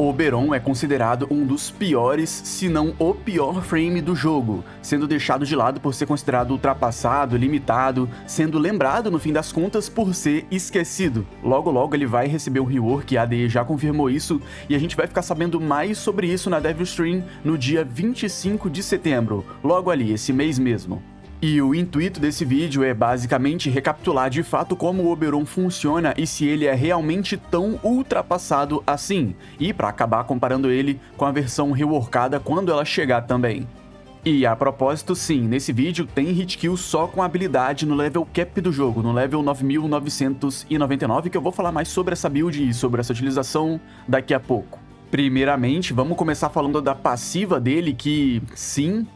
Oberon é considerado um dos piores, se não o pior frame do jogo, sendo deixado de lado por ser considerado ultrapassado, limitado, sendo lembrado no fim das contas por ser esquecido. Logo logo ele vai receber um rework, a ADE já confirmou isso, e a gente vai ficar sabendo mais sobre isso na Devil Stream no dia 25 de setembro, logo ali, esse mês mesmo. E o intuito desse vídeo é basicamente recapitular de fato como o Oberon funciona e se ele é realmente tão ultrapassado assim, e para acabar comparando ele com a versão reworkada quando ela chegar também. E a propósito, sim, nesse vídeo tem hit kill só com habilidade no level cap do jogo, no level 9999, que eu vou falar mais sobre essa build e sobre essa utilização daqui a pouco. Primeiramente, vamos começar falando da passiva dele, que sim,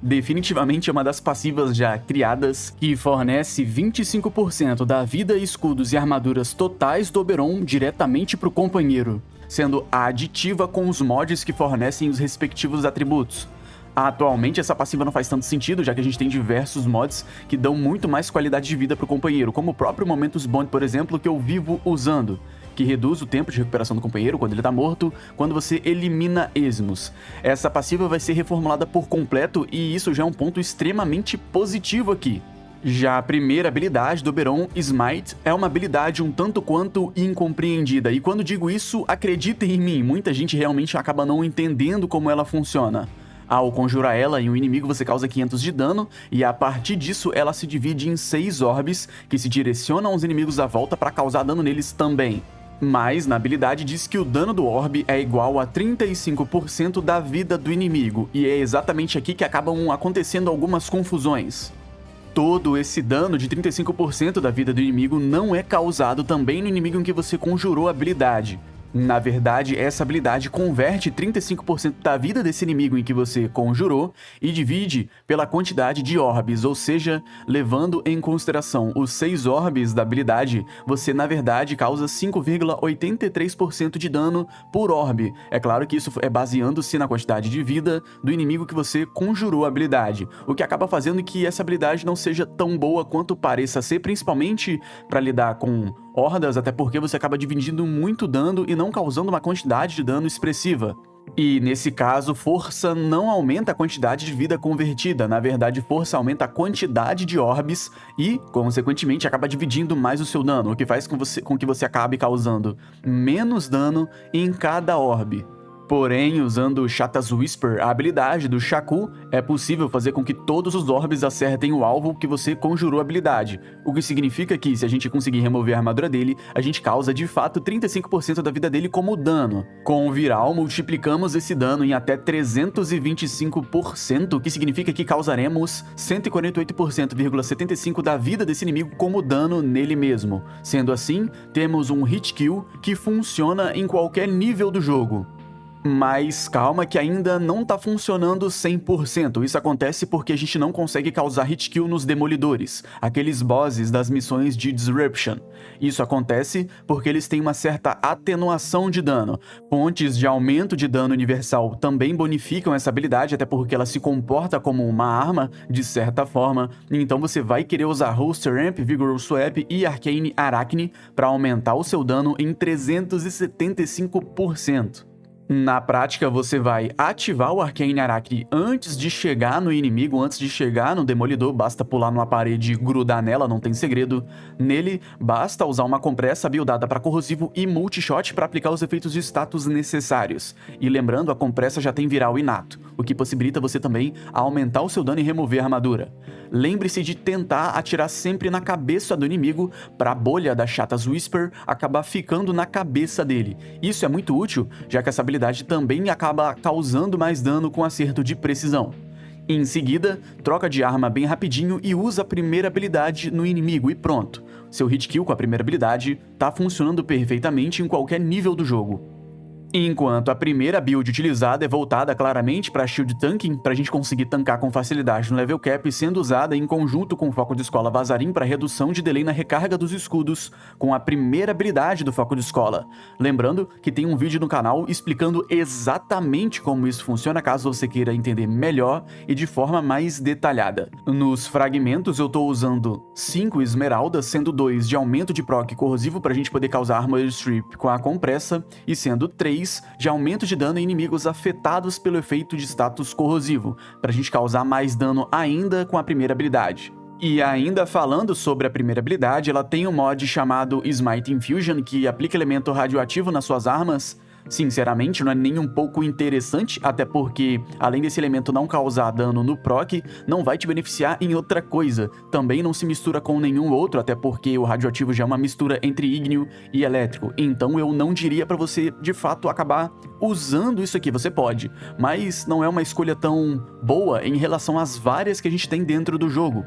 definitivamente é uma das passivas já criadas, que fornece 25% da vida, escudos e armaduras totais do Oberon diretamente para o companheiro, sendo aditiva com os mods que fornecem os respectivos atributos. Atualmente essa passiva não faz tanto sentido, já que a gente tem diversos mods que dão muito mais qualidade de vida para o companheiro, como o próprio Momentus Bond, por exemplo, que eu vivo usando, que reduz o tempo de recuperação do companheiro quando ele tá morto, quando você elimina esmos. Essa passiva vai ser reformulada por completo e isso já é um ponto extremamente positivo aqui. Já a primeira habilidade do Oberon, Smite, é uma habilidade um tanto quanto incompreendida, e quando digo isso, acreditem em mim, muita gente realmente acaba não entendendo como ela funciona. Ao conjurar ela em um inimigo você causa 500 de dano, e a partir disso ela se divide em 6 orbes, que se direcionam aos inimigos à volta para causar dano neles também. Mas na habilidade diz que o dano do orbe é igual a 35% da vida do inimigo, e é exatamente aqui que acabam acontecendo algumas confusões. Todo esse dano de 35% da vida do inimigo não é causado também no inimigo em que você conjurou a habilidade. Na verdade, essa habilidade converte 35% da vida desse inimigo em que você conjurou e divide pela quantidade de orbes, ou seja, levando em consideração os 6 orbes da habilidade, você na verdade causa 5,83% de dano por orbe. É claro que isso é baseando-se na quantidade de vida do inimigo que você conjurou a habilidade, o que acaba fazendo que essa habilidade não seja tão boa quanto pareça ser, principalmente para lidar com hordas, até porque você acaba dividindo muito dano e não causando uma quantidade de dano expressiva. E nesse caso, força não aumenta a quantidade de vida convertida, na verdade força aumenta a quantidade de orbes e, consequentemente, acaba dividindo mais o seu dano, o que faz com que você acabe causando menos dano em cada orbe. Porém, usando o Shatta's Whisper, a habilidade do Shaku, é possível fazer com que todos os orbes acertem o alvo que você conjurou a habilidade, o que significa que, se a gente conseguir remover a armadura dele, a gente causa de fato 35% da vida dele como dano. Com o Viral, multiplicamos esse dano em até 325%, que significa que causaremos 148,75% da vida desse inimigo como dano nele mesmo. Sendo assim, temos um hit kill que funciona em qualquer nível do jogo. Mas calma que ainda não tá funcionando 100%, isso acontece porque a gente não consegue causar hit kill nos demolidores, aqueles bosses das missões de Disruption. Isso acontece porque eles têm uma certa atenuação de dano. Pontes de aumento de dano universal também bonificam essa habilidade, até porque ela se comporta como uma arma, de certa forma, então você vai querer usar Holster Ramp, Vigorous Swap e Arcane Arachne para aumentar o seu dano em 375%. Na prática, você vai ativar o Arcane Arachne antes de chegar no inimigo, antes de chegar no demolidor, basta pular numa parede e grudar nela, não tem segredo. Nele, basta usar uma compressa buildada para corrosivo e multishot para aplicar os efeitos de status necessários. E lembrando, a compressa já tem viral inato, o que possibilita você também aumentar o seu dano e remover a armadura. Lembre-se de tentar atirar sempre na cabeça do inimigo para a bolha da Shatta's Whisper acabar ficando na cabeça dele. Isso é muito útil, já que essa habilidade também acaba causando mais dano com acerto de precisão. Em seguida, troca de arma bem rapidinho e usa a primeira habilidade no inimigo e pronto. Seu hit kill com a primeira habilidade tá funcionando perfeitamente em qualquer nível do jogo. Enquanto a primeira build utilizada é voltada claramente para shield tanking, para a gente conseguir tancar com facilidade no level cap, sendo usada em conjunto com o foco de escola Vazarim para redução de delay na recarga dos escudos, com a primeira habilidade do foco de escola. Lembrando que tem um vídeo no canal explicando exatamente como isso funciona, caso você queira entender melhor e de forma mais detalhada. Nos fragmentos eu estou usando 5 esmeraldas, sendo 2 de aumento de proc corrosivo para a gente poder causar armor strip com a compressa, e sendo 3 vez de aumento de dano em inimigos afetados pelo efeito de status corrosivo, pra gente causar mais dano ainda com a primeira habilidade. E ainda falando sobre a primeira habilidade, ela tem um mod chamado Smite Infusion, que aplica elemento radioativo nas suas armas. Sinceramente, não é nem um pouco interessante, até porque, além desse elemento não causar dano no proc, não vai te beneficiar em outra coisa. Também não se mistura com nenhum outro, até porque o radioativo já é uma mistura entre ígneo e elétrico. Então eu não diria pra você, de fato, acabar usando isso aqui. Você pode, mas não é uma escolha tão boa em relação às várias que a gente tem dentro do jogo.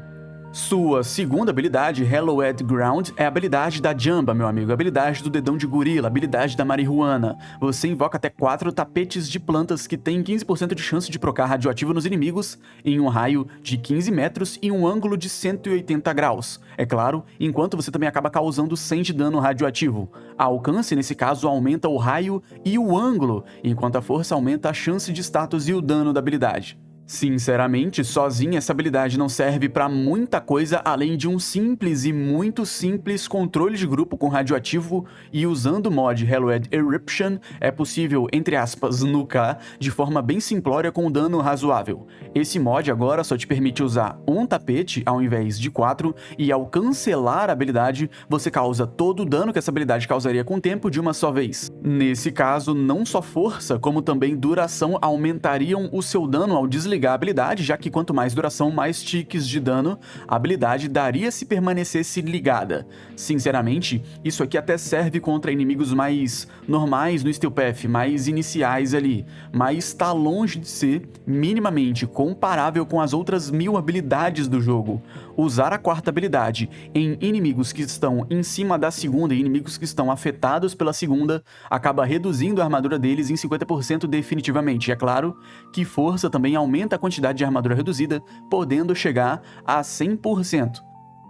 Sua segunda habilidade, Hallowed Ground, é a habilidade da Jamba, meu amigo, a habilidade do dedão de gorila, a habilidade da marihuana. Você invoca até 4 tapetes de plantas que têm 15% de chance de procar radioativo nos inimigos em um raio de 15 metros e um ângulo de 180 graus. É claro, enquanto você também acaba causando 100 de dano radioativo. A alcance, nesse caso, aumenta o raio e o ângulo, enquanto a força aumenta a chance de status e o dano da habilidade. Sinceramente, sozinha essa habilidade não serve pra muita coisa além de um simples e muito simples controle de grupo com radioativo, e usando o mod Hallowed Eruption é possível, entre aspas, nucar de forma bem simplória com dano razoável. Esse mod agora só te permite usar um tapete ao invés de 4, e ao cancelar a habilidade, você causa todo o dano que essa habilidade causaria com o tempo de uma só vez. Nesse caso, não só força, como também duração aumentariam o seu dano ao desligar a habilidade, já que quanto mais duração, mais ticks de dano a habilidade daria se permanecesse ligada. Sinceramente, isso aqui até serve contra inimigos mais normais no Steel Path, mais iniciais ali, mas tá longe de ser minimamente comparável com as outras 1000 habilidades do jogo. Usar a quarta habilidade em inimigos que estão em cima da segunda e inimigos que estão afetados pela segunda acaba reduzindo a armadura deles em 50% definitivamente. E é claro que força também aumenta a quantidade de armadura reduzida, podendo chegar a 100%.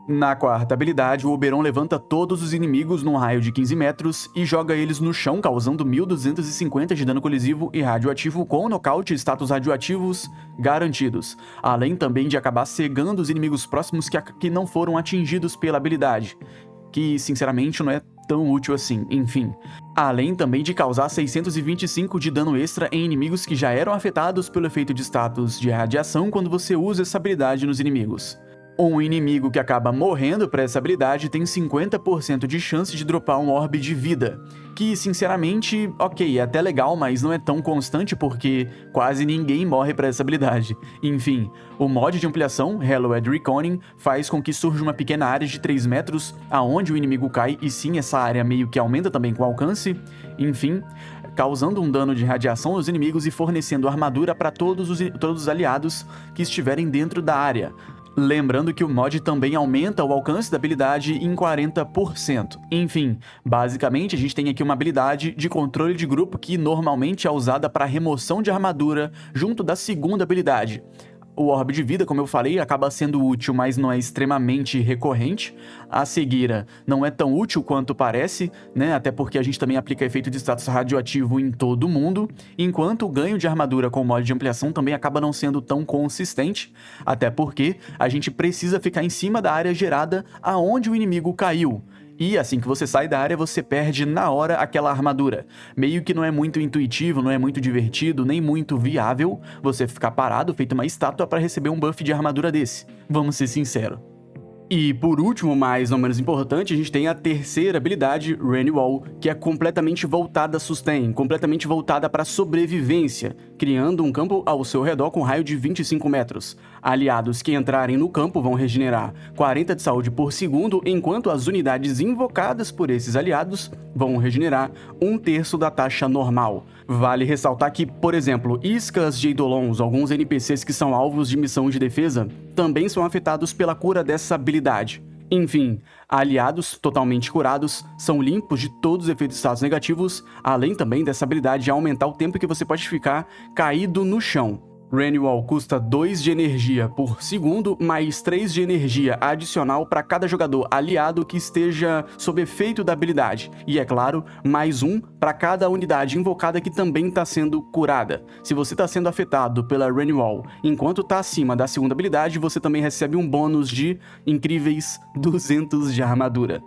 Na quarta habilidade, o Oberon levanta todos os inimigos num raio de 15 metros e joga eles no chão, causando 1250 de dano colisivo e radioativo com nocaute e status radioativos garantidos, além também de acabar cegando os inimigos próximos que não foram atingidos pela habilidade, que sinceramente não é tão útil assim, enfim. Além também de causar 625 de dano extra em inimigos que já eram afetados pelo efeito de status de radiação quando você usa essa habilidade nos inimigos. Um inimigo que acaba morrendo para essa habilidade tem 50% de chance de dropar um orbe de vida, que sinceramente, ok, é até legal, mas não é tão constante porque quase ninguém morre para essa habilidade. Enfim, o mod de ampliação, Hallowed Reconning, faz com que surja uma pequena área de 3 metros aonde o inimigo cai, e sim, essa área meio que aumenta também com o alcance, enfim, causando um dano de radiação aos inimigos e fornecendo armadura para todos os aliados que estiverem dentro da área. Lembrando que o mod também aumenta o alcance da habilidade em 40%. Enfim, basicamente a gente tem aqui uma habilidade de controle de grupo que normalmente é usada para remoção de armadura junto da segunda habilidade. O orbe de vida, como eu falei, acaba sendo útil, mas não é extremamente recorrente. A cegueira não é tão útil quanto parece, né? Até porque a gente também aplica efeito de status radioativo em todo mundo, enquanto o ganho de armadura com o mod de ampliação também acaba não sendo tão consistente, até porque a gente precisa ficar em cima da área gerada aonde o inimigo caiu. E assim que você sai da área, você perde na hora aquela armadura. Meio que não é muito intuitivo, não é muito divertido, nem muito viável você ficar parado feito uma estátua para receber um buff de armadura desse. Vamos ser sinceros. E por último, mas não menos importante, a gente tem a terceira habilidade, Renewal, que é completamente voltada a sustain, completamente voltada para sobrevivência, criando um campo ao seu redor com raio de 25 metros. Aliados que entrarem no campo vão regenerar 40 de saúde por segundo, enquanto as unidades invocadas por esses aliados vão regenerar 1/3 da taxa normal. Vale ressaltar que, por exemplo, iscas de eidolons, alguns NPCs que são alvos de missão de defesa, também são afetados pela cura dessa habilidade. Enfim, aliados totalmente curados são limpos de todos os efeitos de status negativos, além também dessa habilidade de aumentar o tempo que você pode ficar caído no chão. Renewal custa 2 de energia por segundo, mais 3 de energia adicional para cada jogador aliado que esteja sob efeito da habilidade. E é claro, mais 1 para cada unidade invocada que também está sendo curada. Se você está sendo afetado pela Renewal enquanto está acima da segunda habilidade, você também recebe um bônus de incríveis 200 de armadura.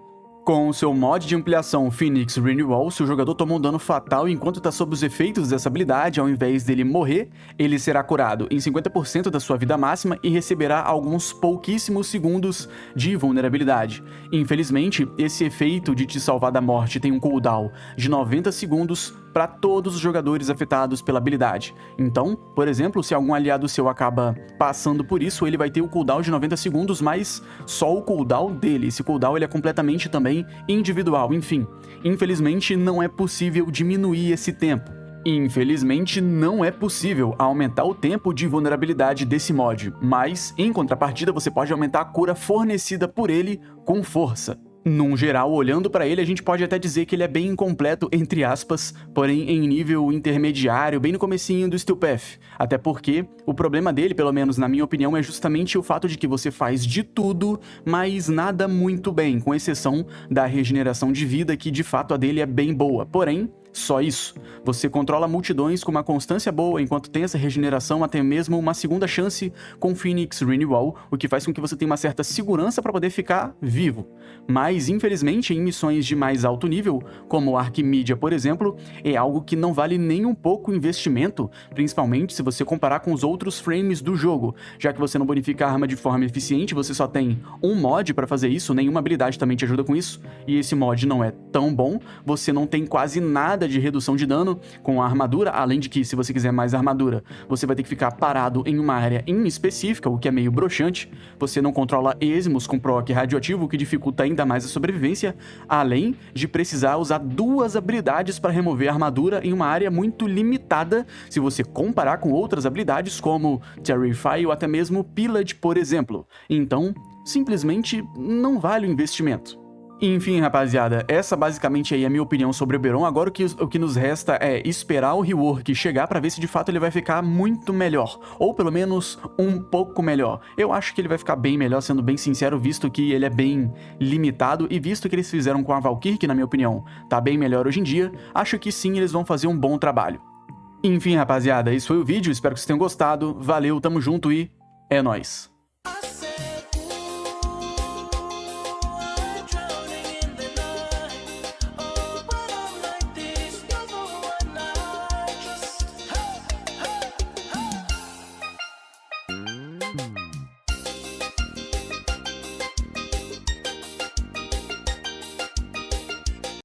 Com o seu mod de ampliação Phoenix Renewal, se o jogador tomou um dano fatal enquanto está sob os efeitos dessa habilidade, ao invés dele morrer, ele será curado em 50% da sua vida máxima e receberá alguns pouquíssimos segundos de vulnerabilidade. Infelizmente, esse efeito de te salvar da morte tem um cooldown de 90 segundos para todos os jogadores afetados pela habilidade. Então, por exemplo, se algum aliado seu acaba passando por isso, ele vai ter o cooldown de 90 segundos, mas só o cooldown dele. Esse cooldown ele é completamente também individual. Enfim, infelizmente não é possível diminuir esse tempo. Infelizmente, não é possível aumentar o tempo de vulnerabilidade desse mod, mas, em contrapartida, você pode aumentar a cura fornecida por ele com força. Num geral, olhando pra ele, a gente pode até dizer que ele é bem incompleto, entre aspas, porém em nível intermediário, bem no comecinho do Steel Path. Até porque o problema dele, pelo menos na minha opinião, é justamente o fato de que você faz de tudo, mas nada muito bem, com exceção da regeneração de vida, que de fato a dele é bem boa. Porém, só isso. Você controla multidões com uma constância boa enquanto tem essa regeneração, até mesmo uma segunda chance com Phoenix Renewal, o que faz com que você tenha uma certa segurança para poder ficar vivo. Mas, infelizmente, em missões de mais alto nível, como Arquimedia, por exemplo, é algo que não vale nem um pouco o investimento, principalmente se você comparar com os outros frames do jogo, já que você não bonifica a arma de forma eficiente, você só tem um mod para fazer isso, nenhuma habilidade também te ajuda com isso, e esse mod não é tão bom, você não tem quase nada de redução de dano com a armadura, além de que, se você quiser mais armadura, você vai ter que ficar parado em uma área em específica, o que é meio broxante. Você não controla esmos com proc radioativo, o que dificulta ainda mais a sobrevivêa, além de precisar usar duas habilidades para remover a armadura em uma área muito limitada, se você comparar com outras habilidades como Terrify ou até mesmo Pillage, por exemplo. Então, simplesmente não vale o investimento. Enfim, rapaziada, essa basicamente aí é a minha opinião sobre o Oberon. Agora o que nos resta é esperar o rework chegar pra ver se de fato ele vai ficar muito melhor, ou pelo menos um pouco melhor. Eu acho que ele vai ficar bem melhor, sendo bem sincero, visto que ele é bem limitado e visto que eles fizeram com a Valkyrie, que na minha opinião tá bem melhor hoje em dia, acho que sim, eles vão fazer um bom trabalho. Enfim, rapaziada, esse foi o vídeo, espero que vocês tenham gostado, valeu, tamo junto e é nóis.